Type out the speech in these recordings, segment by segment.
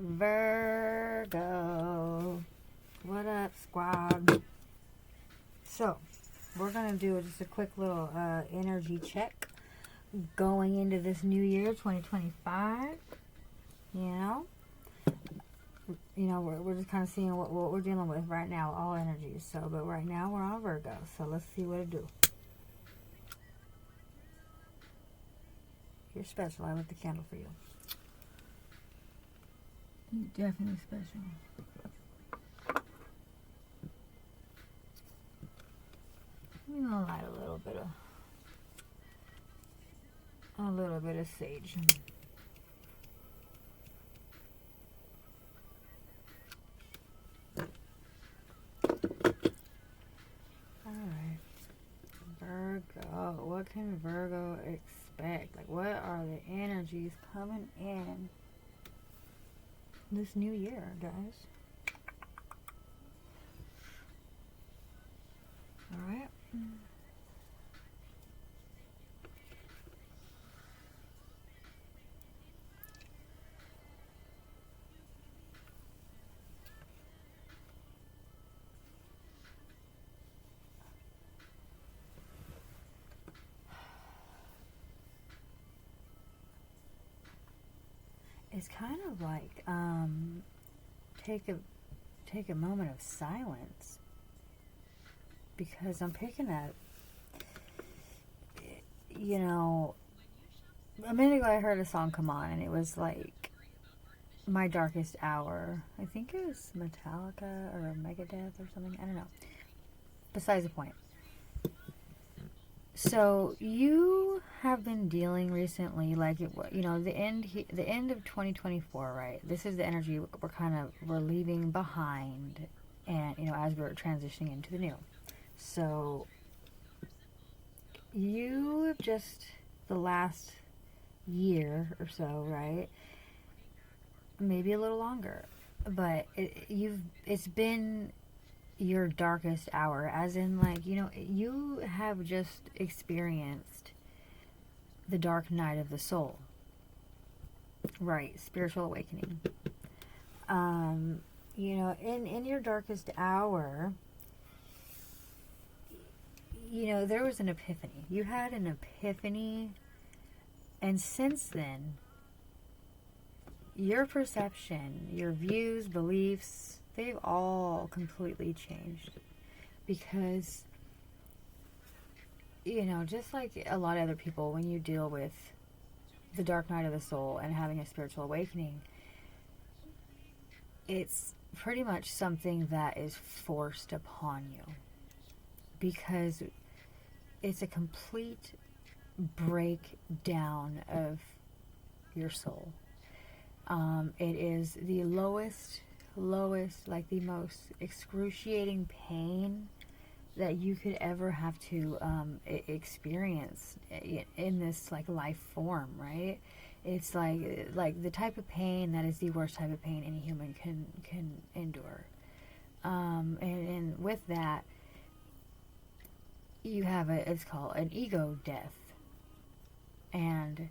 Virgo. What up, squad? So, we're going to do just a quick little energy check going into this new year, 2025. You know, we're just kind of seeing what we're dealing with right now, all energies. So, but right now we're on Virgo. So, let's see what it do. You're special. I lit the candle for you. You're definitely special. I'm gonna light a little bit of sage. All right, Virgo. What can Virgo expect? Like, what are the energies coming in this new year, guys? All right. It's kind of like take a moment of silence, because I'm picking up, you know, a minute ago I heard a song come on and it was like My Darkest Hour. I think it was Metallica or Megadeth or something. I don't know. Besides the point. So you have been dealing recently, like, you know, the end of 2024, right? This is the energy we're leaving behind, and, you know, as we're transitioning into the new. So you just, the last year or so, right? Maybe a little longer, but it's been your darkest hour, as in, like, you know, you have just experienced the dark night of the soul, right? Spiritual awakening. You know, in your darkest hour, you know, there was an epiphany. You had an epiphany, and since then, your perception, your views, beliefs, they've all completely changed. Because, you know, just like a lot of other people, when you deal with the dark night of the soul and having a spiritual awakening, it's pretty much something that is forced upon you, because it's a complete breakdown of your soul. It is the lowest, like the most excruciating pain that you could ever have to experience in this, like, life form, right? It's like the type of pain that is the worst type of pain any human can endure. And with that, you have it's called an ego death, and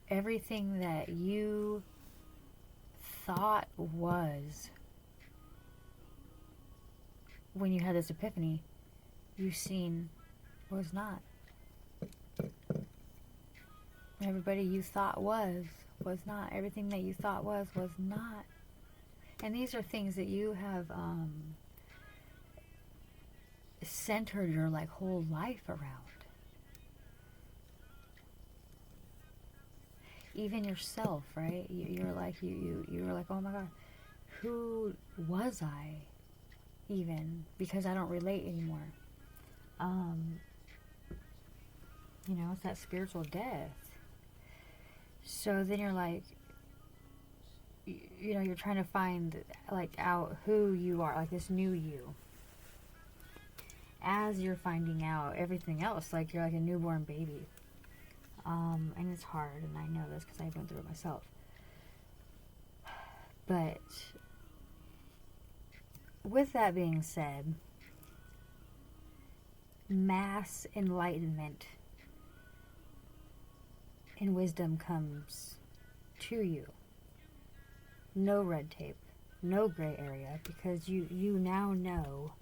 everything that you thought was, when you had this epiphany, you've seen was not. Everybody you thought was not. Everything that you thought was not. And these are things that you have centered your, like, whole life around. Even yourself, right? You're like, you were like, oh my God, who was I even? Because I don't relate anymore. You know, it's that spiritual death. So then you're like, you know, you're trying to find, like, out who you are, like this new you. As you're finding out everything else, like you're like a newborn baby. And it's hard, and I know this because I went through it myself. But with that being said, mass enlightenment and wisdom comes to you. no red tape, no gray area, because you now know.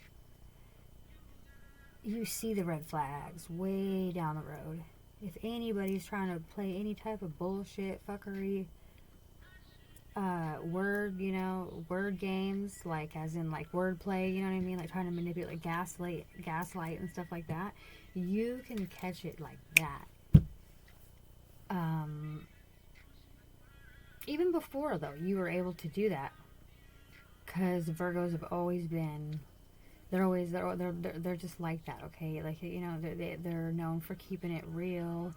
You see the red flags way down the road. If anybody's trying to play any type of bullshit, fuckery, word games, like as in like wordplay, you know what I mean? Like trying to manipulate, gaslight and stuff like that. You can catch it like that. Even before though, you were able to do that because Virgos have always been. They're just like that, okay? Like, you know, they're known for keeping it real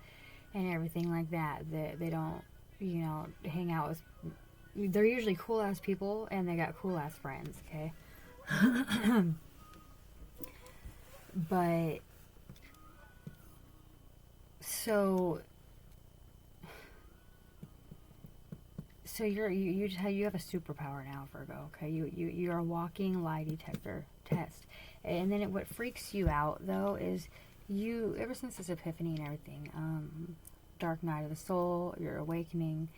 and everything like that. They don't, you know, hang out with. They're usually cool ass people and they got cool ass friends, okay? But so you have a superpower now, Virgo. Okay, you're a walking lie detector test. And then what freaks you out though is you, ever since this epiphany and everything, dark night of the soul, your awakening,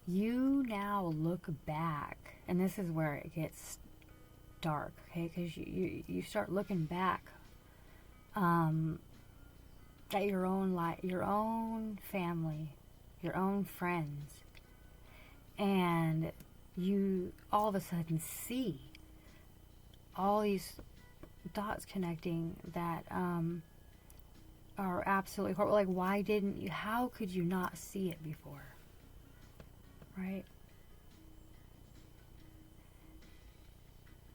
you now look back, and this is where it gets dark, okay? Because you start looking back at your own life, your own family, your own friends, and you all of a sudden see all these dots connecting that are absolutely horrible. Like, why didn't you, how could you not see it before? Right?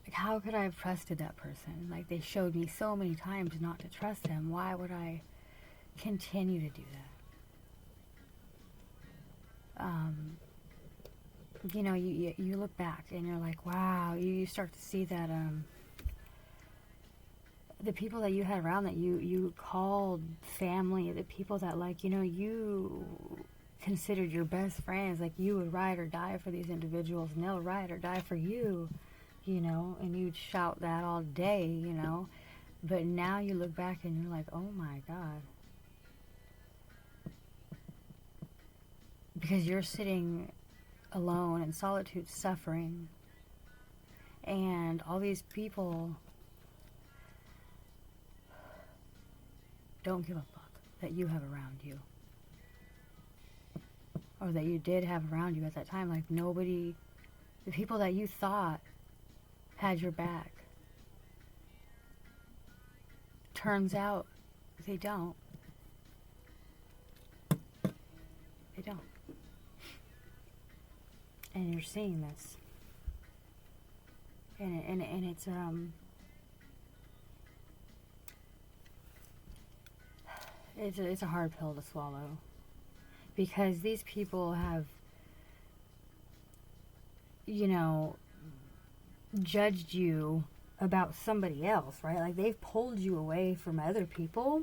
Like, how could I have trusted that person? Like, they showed me so many times not to trust them. Why would I continue to do that? You know, you look back and you're like, wow, you start to see that the people that you had around that you called family, the people that, like, you know, you considered your best friends, like you would ride or die for these individuals and they'll ride or die for you, you know, and you'd shout that all day, you know. But now you look back and you're like, oh my God. Because you're sitting alone in solitude, suffering, and all these people don't give a fuck that you have around you, or that you did have around you at that time. Like, nobody, the people that you thought had your back, turns out they don't. They don't. And you're seeing this, and it's a hard pill to swallow, because these people have, you know, judged you about somebody else, right? Like, they've pulled you away from other people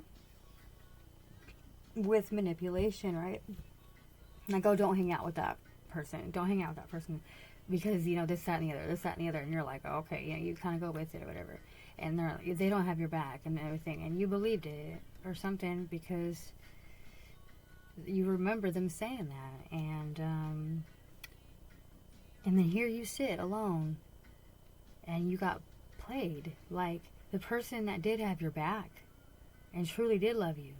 with manipulation, right? Like, oh, don't hang out with that person, don't hang out with that person, because, you know, this, that, and the other, and you're like, oh, okay, you know, you kind of go with it or whatever, and they don't have your back and everything, and you believed it or something because you remember them saying that, and then here you sit alone, and you got played. Like, the person that did have your back and truly did love you,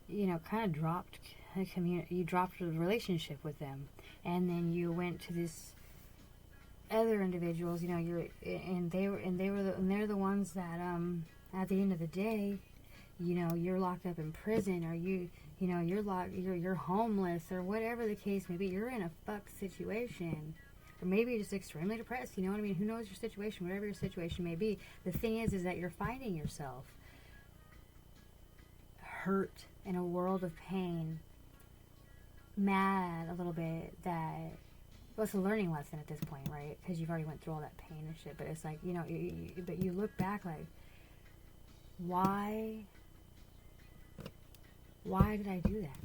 you know, kind of dropped a you dropped a relationship with them, and then you went to this other individuals, you know, they're the ones that at the end of the day, you know, you're locked up in prison, or you know, you're homeless, or whatever the case may be. You're in a fucked situation, or maybe you're just extremely depressed, you know what I mean? Who knows your situation, whatever your situation may be. The thing is that you're finding yourself hurt in a world of pain, mad a little bit that, well, it's a learning lesson at this point, right? Because you've already went through all that pain and shit. But it's like, you know, but you look back like, why did I do that?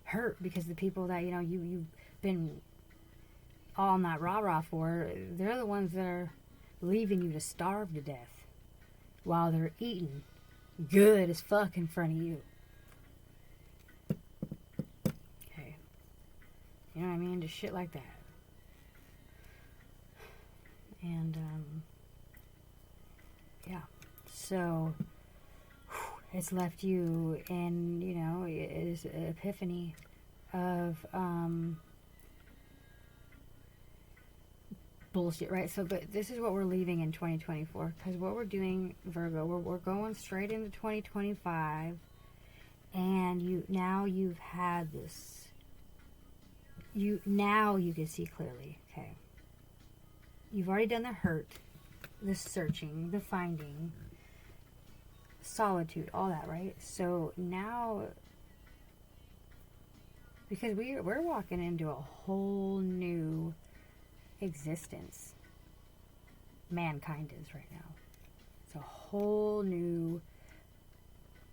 Hurt because the people that, you know, you've been all on that rah-rah for, they're the ones that are leaving you to starve to death while they're eating good as fuck in front of you. You know what I mean? Just shit like that. And, yeah. So, it's left you in, you know, is an epiphany of, bullshit, right? So, but this is what we're leaving in 2024, because what we're doing, Virgo, we're going straight into 2025, and you've had this, now you can see clearly, okay? You've already done the hurt, the searching, the finding, solitude, all that, right? So now, because we're walking into a whole new existence, mankind is right now. It's a whole new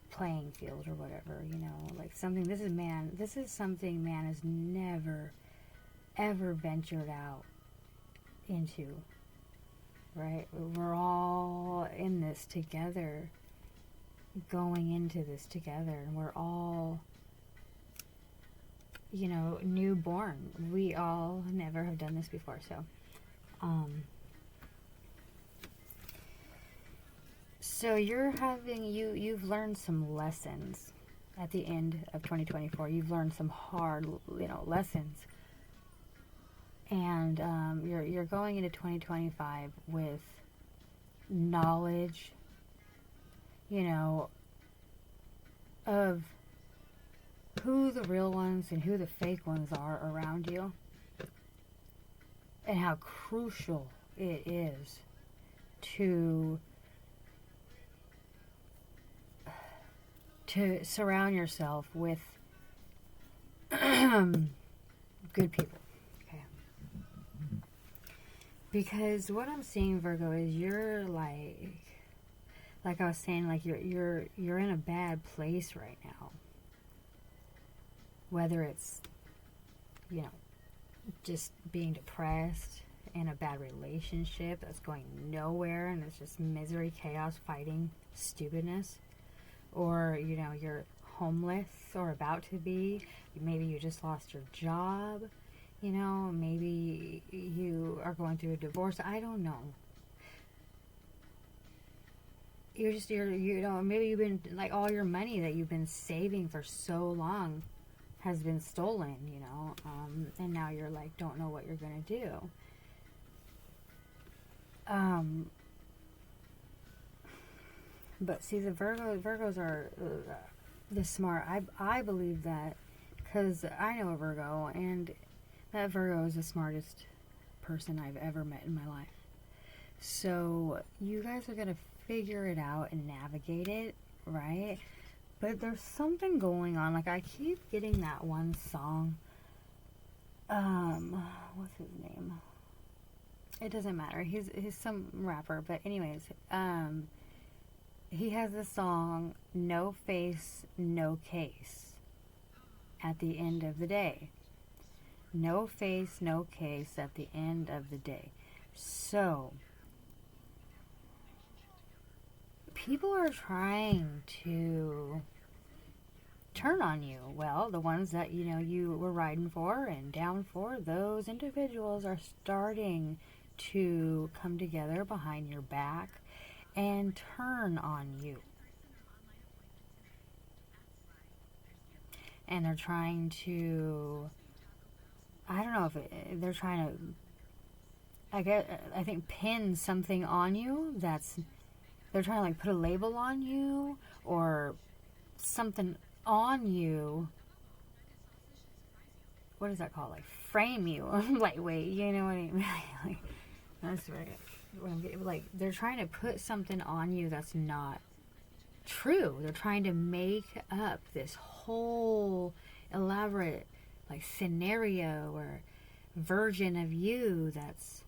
playing field or whatever, you know, like something, this is something man has never ever ventured out into, right? We're all in this together, going into this together, and we're all, you know, newborn. We all never have done this before, so so you've learned some lessons at the end of 2024. You've learned some hard, you know, lessons, and you're going into 2025 with knowledge, you know, of who the real ones and who the fake ones are around you, and how crucial it is to surround yourself with good people, okay? Because what I'm seeing, Virgo, is you're like I was saying, like you're in a bad place right now. Whether it's, you know, just being depressed, in a bad relationship that's going nowhere and it's just misery, chaos, fighting, stupidness, or, you know, you're homeless or about to be, maybe you just lost your job, you know, maybe you are going through a divorce, I don't know. You know, maybe you've been, like, all your money that you've been saving for so long has been stolen, you know, and now you're like, don't know what you're gonna do. But see, the Virgos are the smart. I believe that, because I know a Virgo, and that Virgo is the smartest person I've ever met in my life. So you guys are gonna figure it out and navigate it, right? But there's something going on. Like, I keep getting that one song. What's his name? It doesn't matter. He's some rapper. But anyways, he has the song, No Face, No Case, at the end of the day. No face, no case at the end of the day. So, people are trying to turn on you. Well, the ones that, you know, you were riding for and down for, those individuals are starting to come together behind your back and turn on you. And they're trying to, I don't know if they're trying to, I think, pin something on you that's, they're trying to, like, put a label on you or something on you. What is that called? Like, frame you. Lightweight, you know what I mean? Like, that's right. Like, they're trying to put something on you that's not true. They're trying to make up this whole elaborate, like, scenario or version of you that's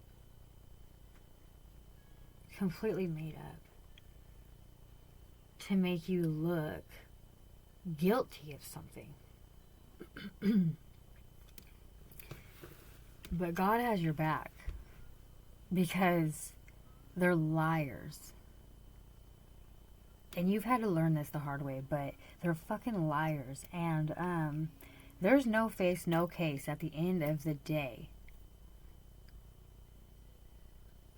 completely made up to make you look guilty of something. But God has your back, because they're liars. And you've had to learn this the hard way, but they're fucking liars. And There's no FaCE, no CAsE at the end of the day.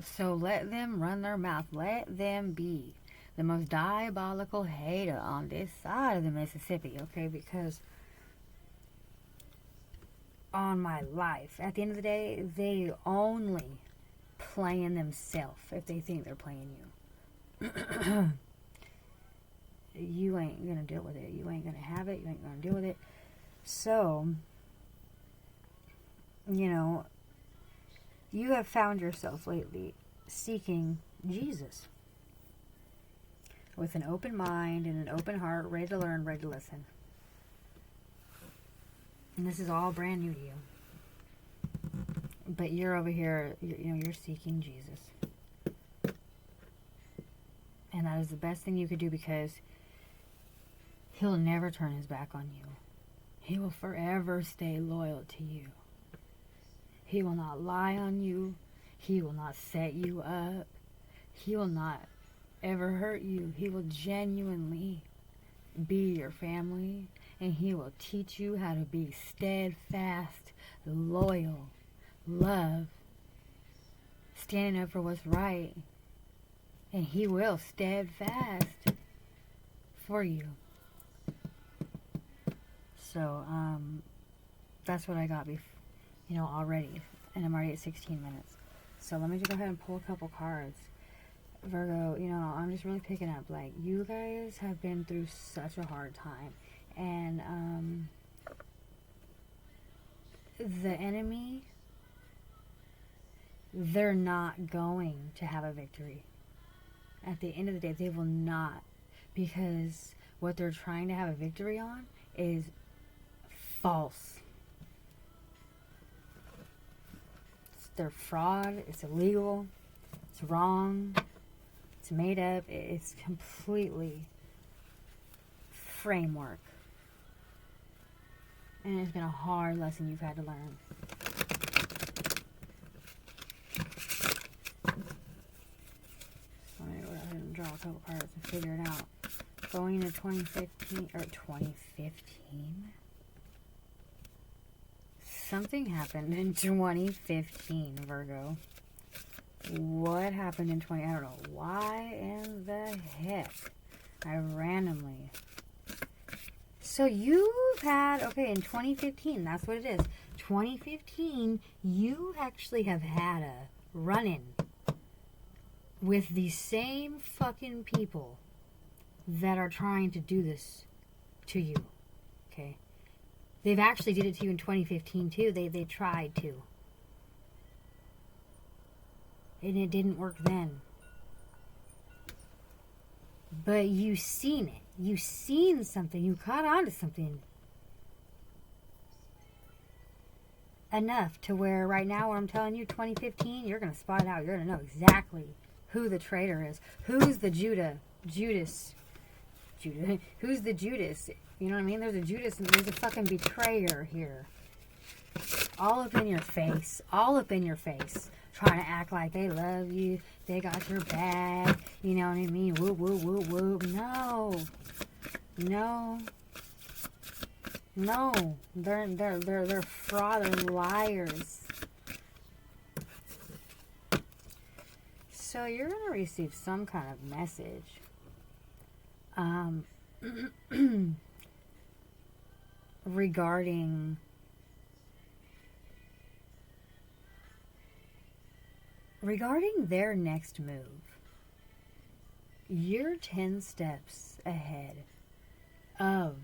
So let them run their mouth. Let them be the most diabolical hater on this side of the Mississippi, okay? Because on my life, at the end of the day, they only playing themselves if they think they're playing you. You ain't gonna deal with it. You ain't gonna have it. You ain't gonna deal with it. So, you know, you have found yourself lately seeking Jesus with an open mind and an open heart, ready to learn, ready to listen. And this is all brand new to you. But you're over here, you're seeking Jesus. And that is the best thing you could do, because he'll never turn his back on you. He will forever stay loyal to you. He will not lie on you. He will not set you up. He will not ever hurt you. He will genuinely be your family, and he will teach you how to be steadfast, loyal, love, standing up for what's right. And he will steadfast for you. So, that's what I got already. And I'm already at 16 minutes. So let me just go ahead and pull a couple cards. Virgo, I'm just really picking up, like, you guys have been through such a hard time. And, the enemy, they're not going to have a victory. At the end of the day, they will not. Because what they're trying to have a victory on is false. They're fraud. It's illegal. It's wrong. It's made up. It's completely framework. And it's been a hard lesson you've had to learn. So I'm going to go ahead and draw a couple cards and figure it out. Going into 2015. Something happened in 2015, Virgo. What happened in I don't know. Why in the heck? I randomly. So you've had, in 2015, that's what it is. 2015, you actually have had a run-in with the same fucking people that are trying to do this to you. Okay? They've actually did it to you in 2015 too. They tried to. And it didn't work then. But you seen it. You seen something. You caught on to something. Enough to where right now, what I'm telling you, 2015, you're going to spot it out. You're going to know exactly who the traitor is. Who's the Judas. Who's the Judas? You know what I mean? There's a Judas and there's a fucking betrayer here. All up in your face. All up in your face. Trying to act like they love you. They got your back. You know what I mean? Whoop, whoop, whoop, whoop. No. No. No. They're fraud. They're liars. So you're going to receive some kind of message. Regarding their next move. You're 10 steps ahead of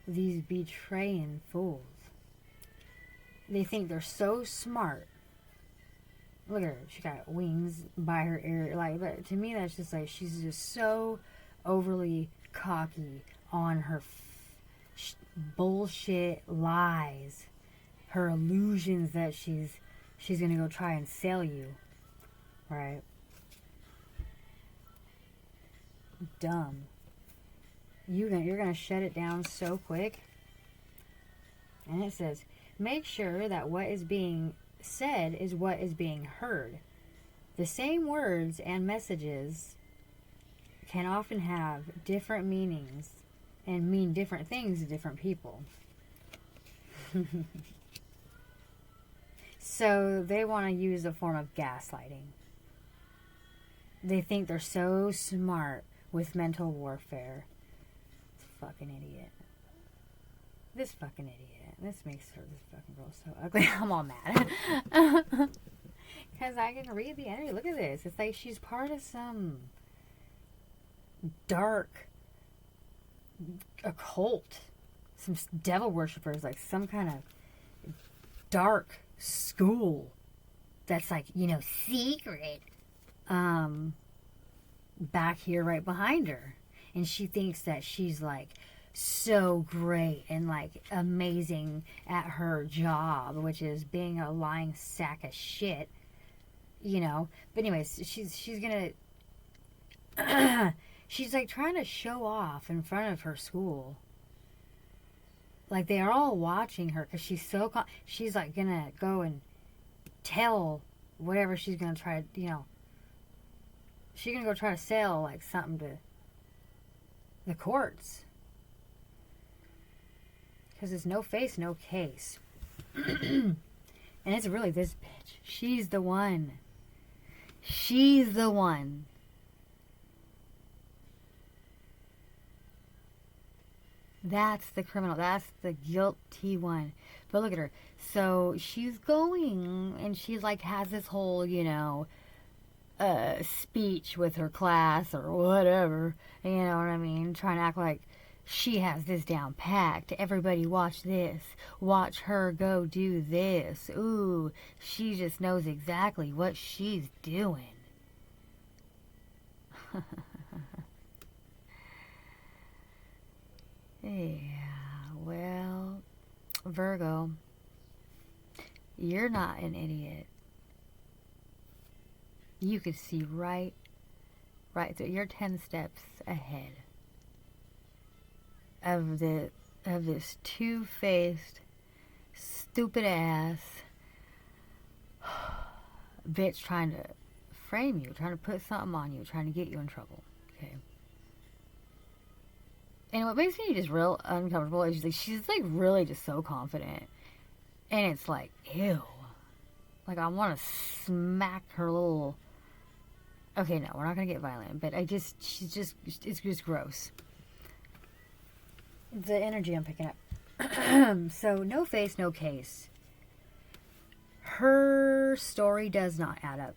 these betraying fools. They think they're so smart. Look at her. She got wings by her ear. But to me, that's just like, she's just so overly cocky on her bullshit lies, her illusions that she's gonna go try and sell you, right? Dumb. You're gonna shut it down so quick. And it says, make sure that what is being said is what is being heard. The same words and messages can often have different meanings and mean different things to different people. So they want to use a form of gaslighting. They think they're so smart with mental warfare. This fucking idiot. This fucking idiot. This makes this fucking girl so ugly. I'm all mad. Because I can read the energy. Look at this. It's like she's part of some dark occult. Some devil worshippers. Like some kind of dark school that's like, you know, secret. Back here right behind her. And she thinks that she's like so great and like amazing at her job, which is being a lying sack of shit, you know. But anyways, she's gonna she's like trying to show off in front of her school. Like they're all watching her because she's so she's like gonna go and tell whatever she's gonna try, you know. She's gonna go try to sell like something to the courts. Because it's no face, no case. And it's really this bitch. She's the one. She's the one. That's the criminal. That's the guilty one. But look at her. So she's going and she's like has this whole, you know, speech with her class or whatever. You know what I mean? Trying to act like she has this down packed. Everybody watch this. Watch her go do this. Ooh, she just knows exactly what she's doing. Yeah, well, Virgo, you're not an idiot. You could see right through. You're 10 steps ahead of this two-faced, stupid ass bitch trying to frame you, trying to put something on you, trying to get you in trouble. Okay. And what makes me just real uncomfortable is she's like really just so confident, and it's like, ew. Like I want to smack her little. Okay, no, we're not gonna get violent, but it's just gross. The energy I'm picking up. So, no face, no case. Her story does not add up.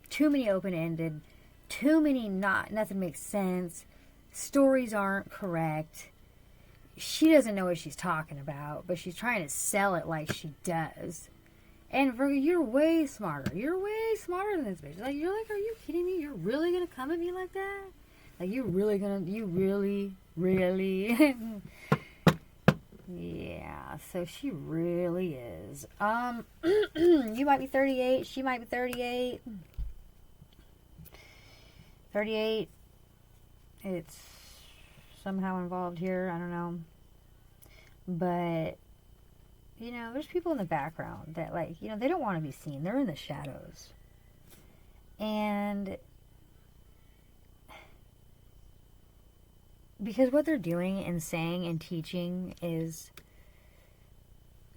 Too many open-ended. Too many nothing makes sense. Stories aren't correct. She doesn't know what she's talking about, but she's trying to sell it like she does. And Virgo, you're way smarter. You're way smarter than this bitch. Like, you're like, are you kidding me? You're really gonna come at me like that? Like, you really... Yeah, so she really is. You might be 38. She might be 38. 38. It's somehow involved here. I don't know. But... you know, there's people in the background that, like, you know, they don't want to be seen. They're in the shadows. And because what they're doing and saying and teaching is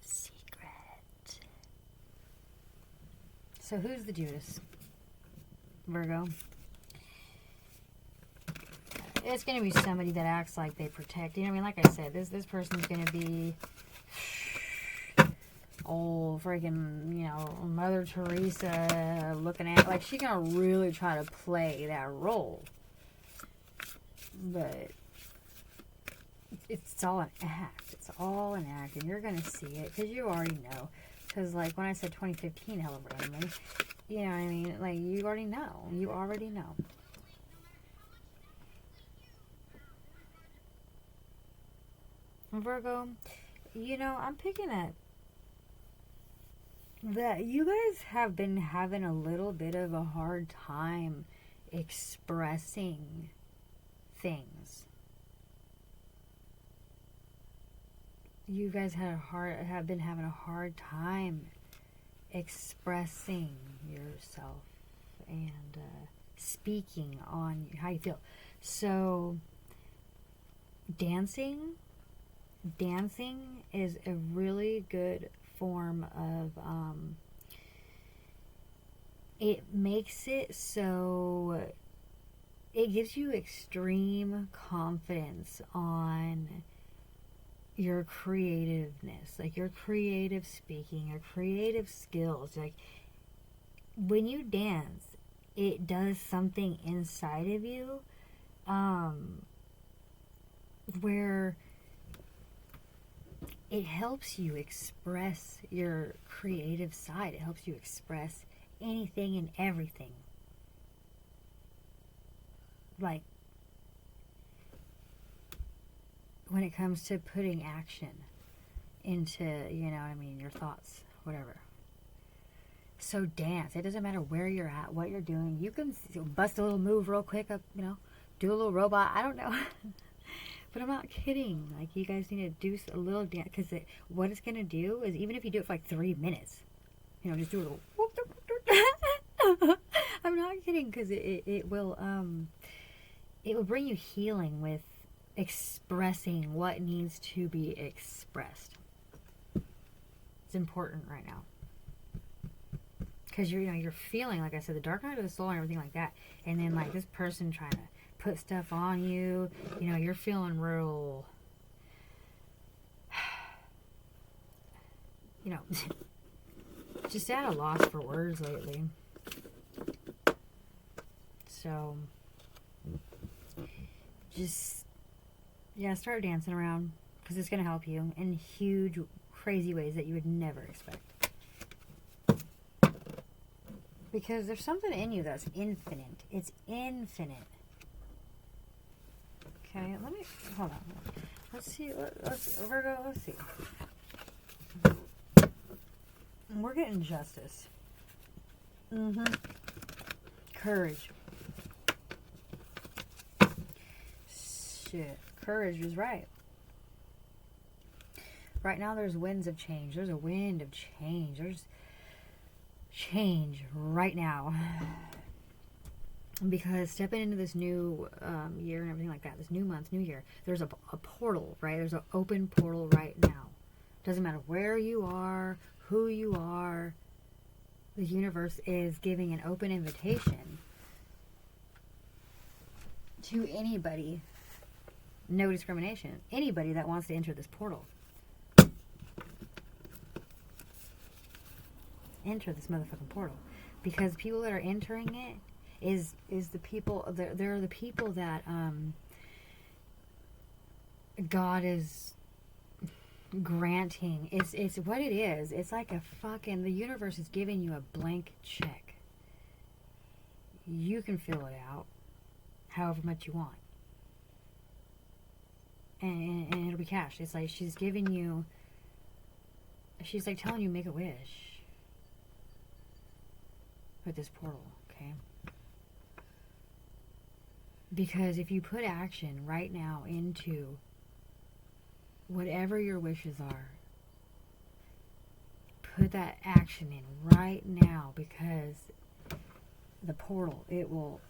secret. So who's the Judas? Virgo. It's going to be somebody that acts like they protect. You know what I mean? Like I said, this person's going to be... old freaking, you know, Mother Teresa looking at, like, she's gonna really try to play that role. But it's all an act. It's all an act, and you're gonna see it because you already know. Because, like, when I said 2015 hella randomly, you know what I mean? Like, you already know. You already know. Virgo, you know, I'm picking at that you guys have been having a little bit of a hard time expressing things. You guys have been having a hard time expressing yourself and speaking on how you feel. So, dancing, dancing is a really good form of, it makes it so it gives you extreme confidence on your creativeness, like your creative speaking, your creative skills. Like when you dance, it does something inside of you, where it helps you express your creative side. It helps you express anything and everything. Like when it comes to putting action into, you know what I mean, your thoughts, whatever. So dance. It doesn't matter where you're at, what you're doing. You can bust a little move real quick, up, you know, do a little robot. I don't know. But I'm not kidding. Like, you guys need to do a little dance, because what it's going to do is, even if you do it for like 3 minutes, you know, just do a little whoop, I'm not kidding, because it will bring you healing with expressing what needs to be expressed. It's important right now, because you're feeling, like I said, the dark night of the soul and everything like that, and then like this person trying to put stuff on you, you're feeling real, just at a loss for words lately. So just, start dancing around, because it's going to help you in huge, crazy ways that you would never expect. Because there's something in you that's infinite. It's infinite. Okay, hold on. Let's see, Virgo, let's see. We're getting justice. Courage. Shit, courage is right. Right now there's winds of change. There's a wind of change. There's change right now. Because stepping into this new year and everything like that, this new month, new year, there's a portal, right? There's an open portal right now. Doesn't matter where you are, who you are, the universe is giving an open invitation to anybody, no discrimination, anybody that wants to enter this portal. Enter this motherfucking portal. Because people that are entering it is the people, they're the people that God is granting. It's what it is. It's like the universe is giving you a blank check. You can fill it out however much you want. And it'll be cashed. It's like she's like telling you, make a wish with this portal, okay? Because if you put action right now into whatever your wishes are, put that action in right now, because the portal, it will,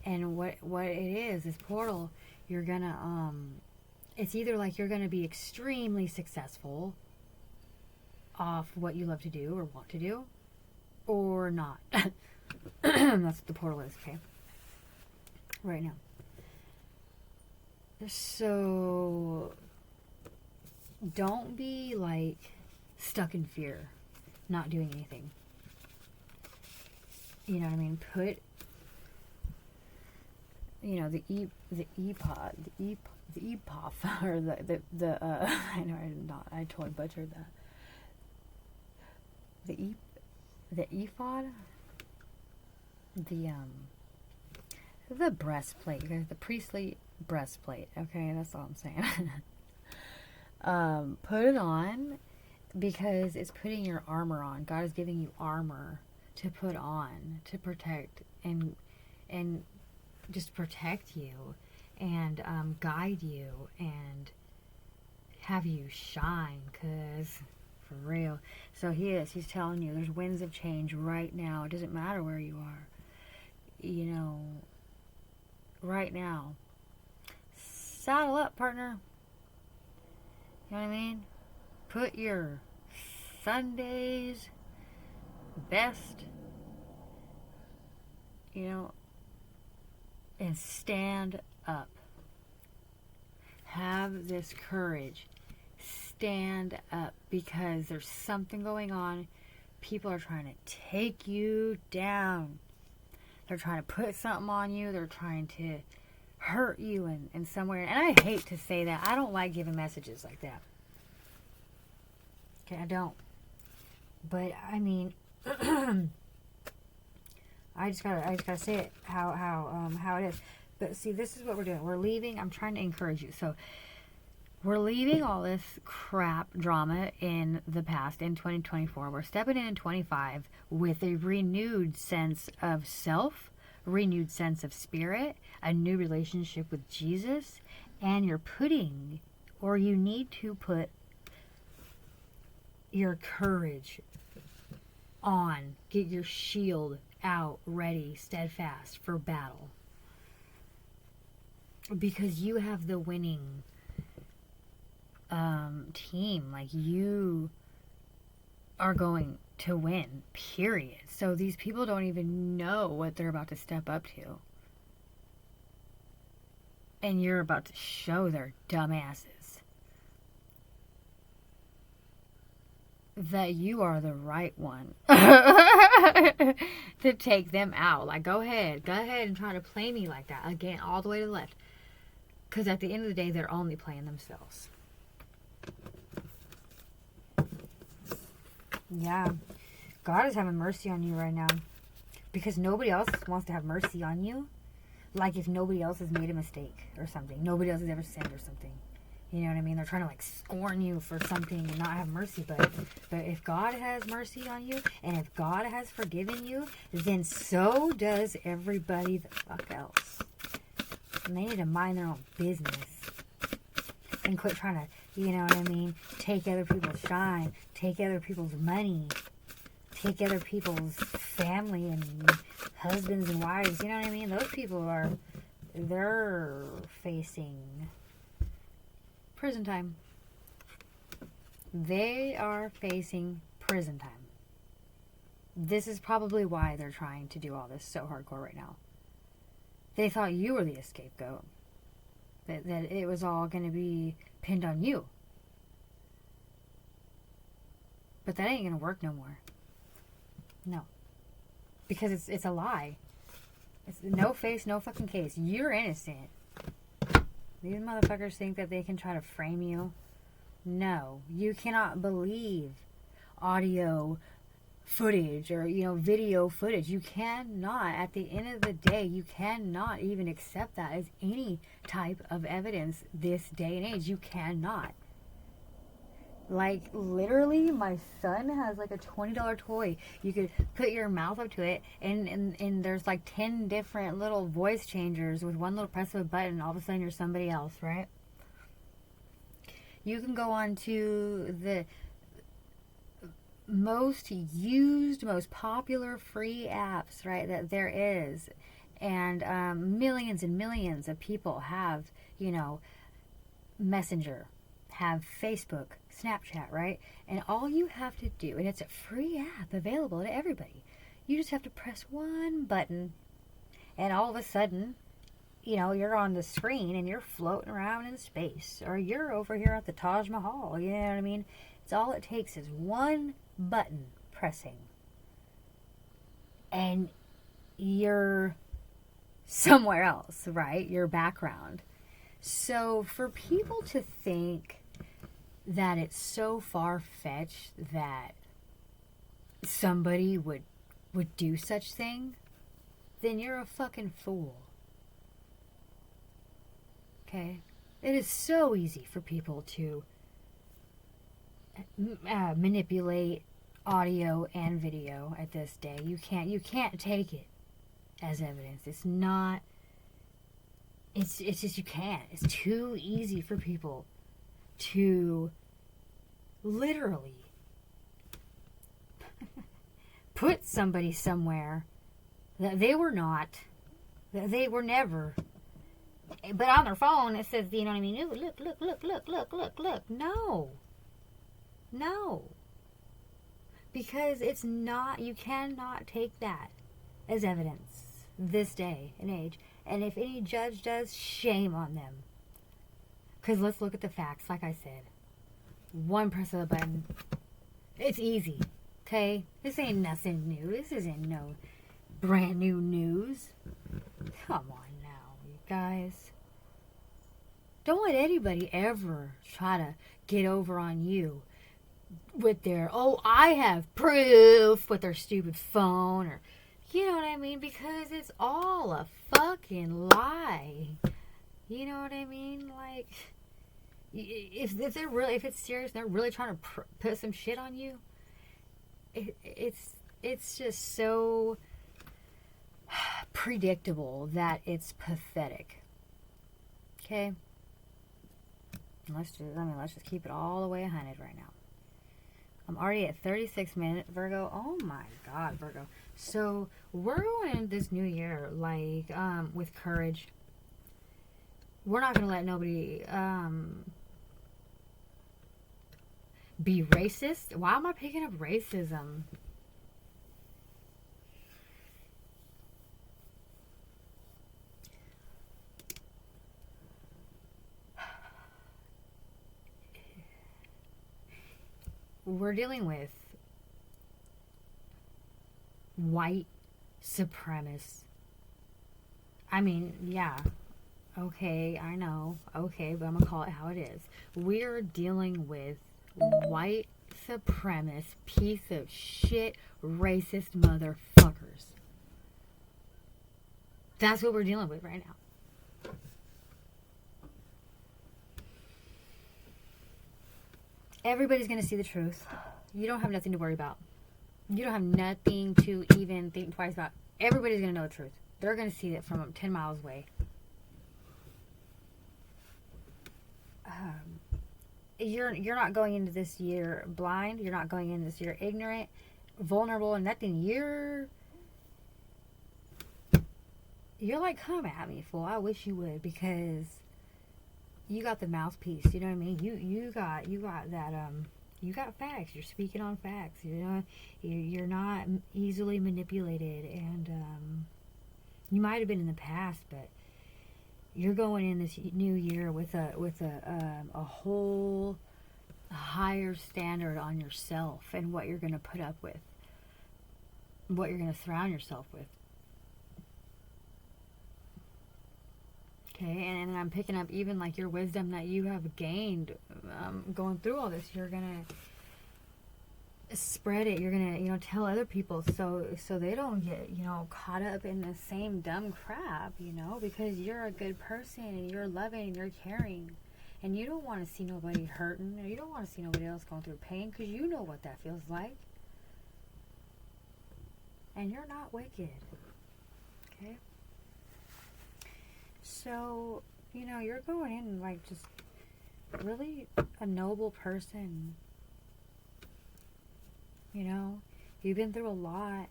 and what it is, this portal, you're gonna, it's either like you're gonna be extremely successful off what you love to do or want to do, or not. That's what the portal is, okay? Right now. So don't be like stuck in fear, not doing anything. You know what I mean? Put, the EPOD, or I know I totally butchered that. The ephod, the breastplate, you guys, the priestly breastplate. Okay, that's all I'm saying. Put it on, because it's putting your armor on. God is giving you armor to put on to protect and just protect you and guide you and have you shine, because for real. So he's telling you there's winds of change right now. It doesn't matter where you are, right now. Saddle up, partner. You know what I mean? Put your Sunday's best, and stand up. Have this courage. Stand up, because there's something going on. People are trying to take you down. They're trying to put something on you. They're trying to hurt you in somewhere. And I hate to say that. I don't like giving messages like that. Okay, I don't. But I mean, I just gotta say it how it is. But see, this is what we're doing. We're leaving. I'm trying to encourage you. So we're leaving all this crap drama in the past in 2024. We're stepping in 25 with a renewed sense of self, renewed sense of spirit, a new relationship with Jesus, and you need to put your courage on. Get your shield out, ready, steadfast for battle. Because you have the winning team. Like, you are going to win, period. So these people don't even know what they're about to step up to. And you're about to show their dumbasses that you are the right one to take them out. Like, go ahead and try to play me like that again, all the way to the left. Because at the end of the day, they're only playing themselves. Yeah. God is having mercy on you right now. Because nobody else wants to have mercy on you. Like if nobody else has made a mistake or something. Nobody else has ever sinned or something. You know what I mean? They're trying to like scorn you for something and not have mercy. But if God has mercy on you, and if God has forgiven you, then so does everybody the fuck else. And they need to mind their own business. And quit trying to, you know what I mean, take other people's shine, take other people's money, take other people's family and husbands and wives. You know what I mean? Those people they're facing prison time. They are facing prison time. This is probably why they're trying to do all this so hardcore right now. They thought you were the scapegoat. That it was all going to be pinned on you. But that ain't going to work no more. No. Because it's a lie. It's no face, no fucking case. You're innocent. These motherfuckers think that they can try to frame you. No. You cannot believe audio footage or, video footage. You cannot. At the end of the day, you cannot even accept that as any type of evidence this day and age. You cannot. Like, literally, my son has like a $20 toy. You could put your mouth up to it, and there's like 10 different little voice changers with one little press of a button. All of a sudden, you're somebody else, right? You can go on to the most used, most popular free apps, right, that there is. And millions and millions of people have, Messenger, have Facebook, Snapchat, right? And all you have to do, and it's a free app available to everybody, you just have to press one button, and all of a sudden, you're on the screen and you're floating around in space, or you're over here at the Taj Mahal, you know what I mean? It's all it takes is one button pressing, and you're somewhere else, right? Your background. So for people to think that it's so far-fetched that somebody would do such thing, then you're a fucking fool. Okay? It is so easy for people to manipulate audio and video at this day. You can't take it as evidence. It's just you can't. It's too easy for people to literally put somebody somewhere that they were not, that they were never, But on their phone, it says, you know what I mean? Ooh, look, look, look, look, look, look, look. No. No. Because it's not, you cannot take that as evidence this day and age. And if any judge does, shame on them. Because let's look at the facts. Like I said, one press of the button. It's easy. Okay? This ain't nothing new. This isn't no brand new news. Come on now, you guys. Don't let anybody ever try to get over on you with their, oh, I have proof, with their stupid phone, or, you know what I mean? Because it's all a fucking lie. You know what I mean? Like, if they're really, if it's serious, they're really trying to put some shit on you. It's just so predictable that it's pathetic. Okay? Let's just keep it all the way 100 right now. I'm already at 36 minutes, Virgo. Oh my God, Virgo. So we're going into this new year, like, with courage. We're not going to let nobody be racist. Why am I picking up racism? We're dealing with white supremacists. I mean, yeah. Okay, I know. Okay, but I'm going to call it how it is. We're dealing with white supremacist, piece of shit, racist motherfuckers. That's what we're dealing with right now. Everybody's going to see the truth. You don't have nothing to worry about. You don't have nothing to even think twice about. Everybody's going to know the truth. They're going to see it from 10 miles away. You're not going into this year blind. You're not going into this year ignorant, vulnerable, and nothing. You're like, come at me, fool. I wish you would, because you got the mouthpiece. You know what I mean? You got that you got facts. You're speaking on facts. You know, you're not easily manipulated, and you might have been in the past, but you're going in this new year with a whole higher standard on yourself and what you're going to put up with, what you're going to surround yourself with. Okay, and I'm picking up even like your wisdom that you have gained going through all this. You're gonna spread it. You're gonna, tell other people so they don't get, caught up in the same dumb crap, because you're a good person and you're loving and you're caring, and you don't want to see nobody hurting, or you don't want to see nobody else going through pain, because you know what that feels like, and you're not wicked. Okay. So, you're going in like just really a noble person. You've been through a lot.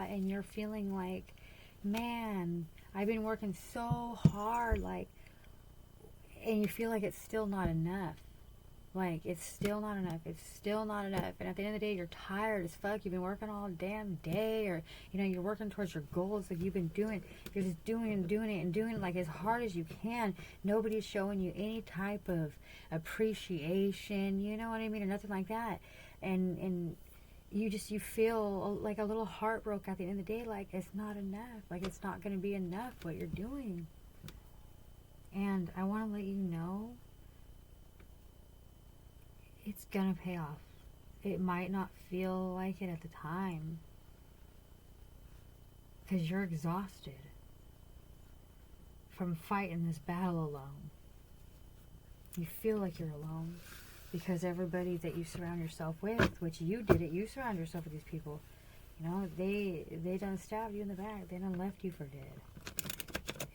And you're feeling like, man, I've been working so hard, and you feel like it's still not enough. Like, it's still not enough. And at the end of the day, you're tired as fuck. You've been working all damn day, or, you're working towards your goals that you've been doing. You're just doing it like as hard as you can. Nobody's showing you any type of appreciation, you know what I mean, or nothing like that. And you feel like a little heartbroken at the end of the day, like it's not enough. Like it's not going to be enough what you're doing. And I want to let you know, it's gonna pay off. It might not feel like it at the time, because you're exhausted from fighting this battle alone. You feel like you're alone, because everybody that you surround yourself with, which you did it, you surround yourself with these people, they done stabbed you in the back. They done left you for dead,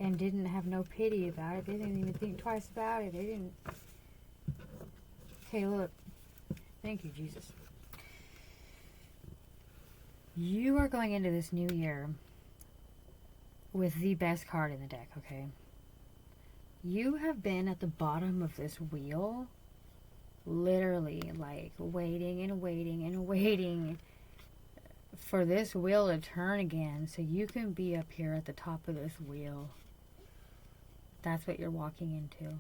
and didn't have no pity about it. They didn't even think twice about it. They didn't. Okay, look. Thank you, Jesus. You are going into this new year with the best card in the deck, okay? You have been at the bottom of this wheel, literally, like, waiting and waiting and waiting for this wheel to turn again so you can be up here at the top of this wheel. That's what you're walking into.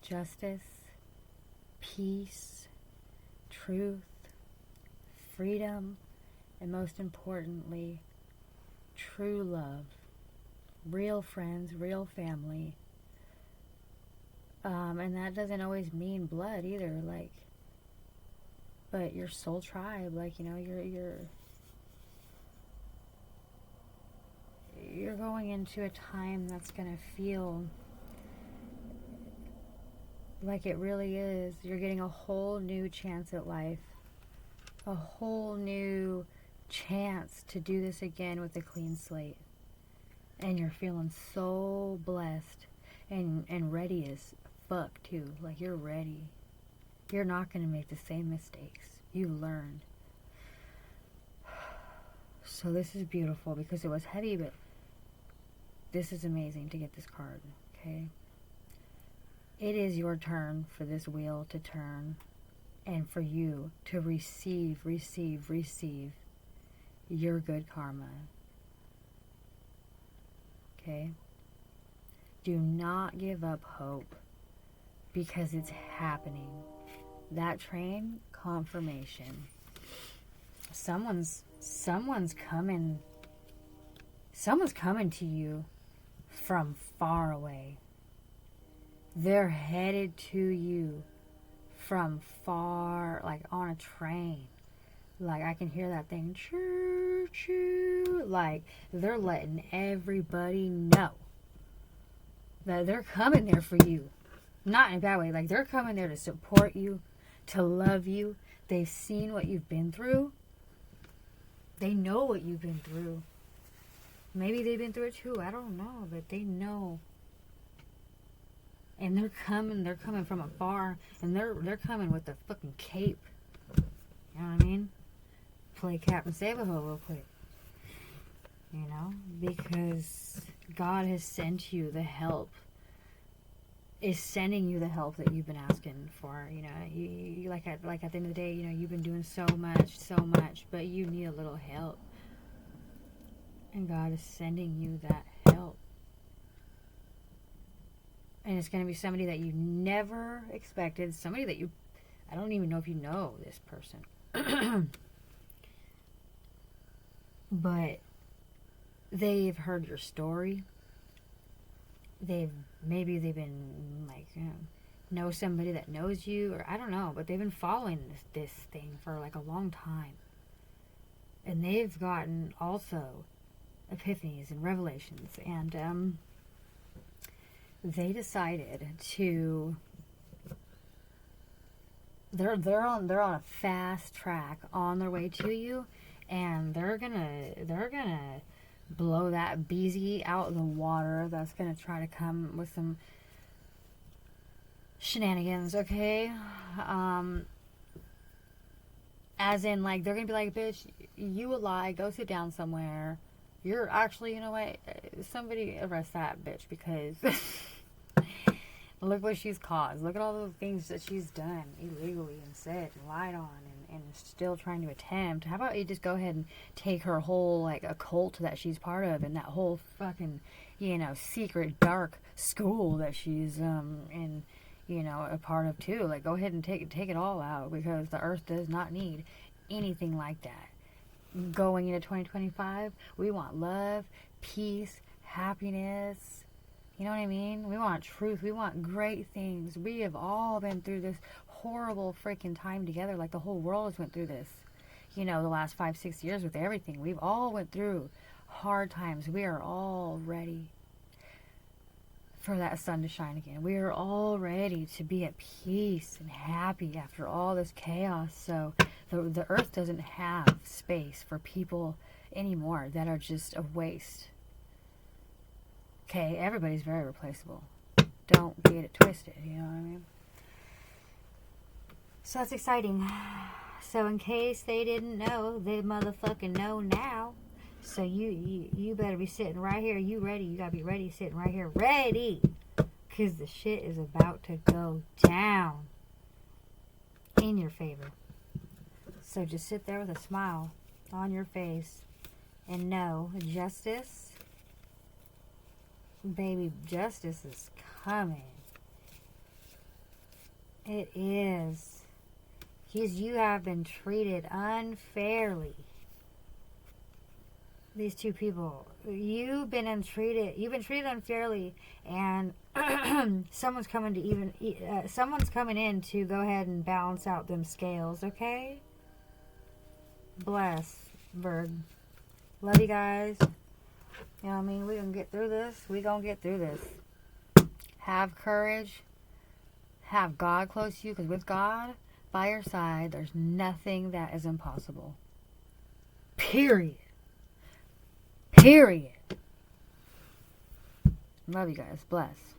Justice, peace, truth, freedom, and most importantly, true love. Real friends, real family. And that doesn't always mean blood either, like, but your soul tribe, like, you know, you're going into a time that's gonna feel like it really is. You're getting a whole new chance at life, a whole new chance to do this again with a clean slate, and you're feeling so blessed and ready as fuck too. Like, you're ready. You're not going to make the same mistakes. You learned. So this is beautiful because it was heavy, but this is amazing to get this card, okay? It is your turn for this wheel to turn and for you to receive your good karma. Okay? Do not give up hope because it's happening. That train, confirmation. Someone's coming to you from far away. They're headed to you from far, like on a train. Like, I can hear that thing, choo choo. Like, they're letting everybody know that they're coming there for you. Not in a bad way. Like, they're coming there to support you, to love you. They've seen what you've been through. They know what you've been through. Maybe they've been through it too. I don't know. But they know. And they're coming from afar. And they're coming with a fucking cape. You know what I mean? Play Captain Save-A-Ho real quick. You know? Because God has sent you the help. Is sending you the help that you've been asking for. You know, you like at the end of the day, you know, you've been doing so much, but you need a little help. And God is sending you that help. And it's going to be somebody that you never expected. Somebody that I don't even know if you know this person. But they've heard your story. Maybe they've been like, you know somebody that knows you, or I don't know, but they've been following this thing for like a long time. And they've gotten also epiphanies and revelations, and they decided to they're on a fast track on their way to you, and they're gonna blow that beezy out of the water that's gonna try to come with some shenanigans, okay? As in, like, they're gonna be like, bitch, you a lie, go sit down somewhere. You're actually, you know what, somebody arrest that bitch, because look what she's caused. Look at all the things that she's done illegally and said and lied on and still trying to attempt. How about you just go ahead and take her whole, like, a cult that she's part of, and that whole fucking, you know, secret dark school that she's in, you know, a part of too. Like, go ahead and take it all out, because the earth does not need anything like that. Going into 2025, we want love, peace, happiness. You know what I mean? We want truth. We want great things. We have all been through this horrible freaking time together. Like, the whole world has went through this. You know, the last 5-6 years with everything. We've all went through hard times. We are all ready for that sun to shine again. We are all ready to be at peace and happy after all this chaos. So the earth doesn't have space for people anymore that are just a waste. Okay, everybody's very replaceable. Don't get it twisted, you know what I mean? So that's exciting. So in case they didn't know, they motherfucking know now. So you better be sitting right here. You ready? You gotta be ready, sitting right here, ready, because the shit is about to go down in your favor. So just sit there with a smile on your face and know justice, baby, justice is coming. It is. Because you have been treated unfairly. These two people, you've been treated unfairly, and someone's coming in to go ahead and balance out them scales. Okay. Bless, Virg. Love you guys. You know what I mean? We're gonna get through this. We're gonna get through this. Have courage. Have God close to you, because with God by your side, there's nothing that is impossible. Period. Period. Love you guys. Bless.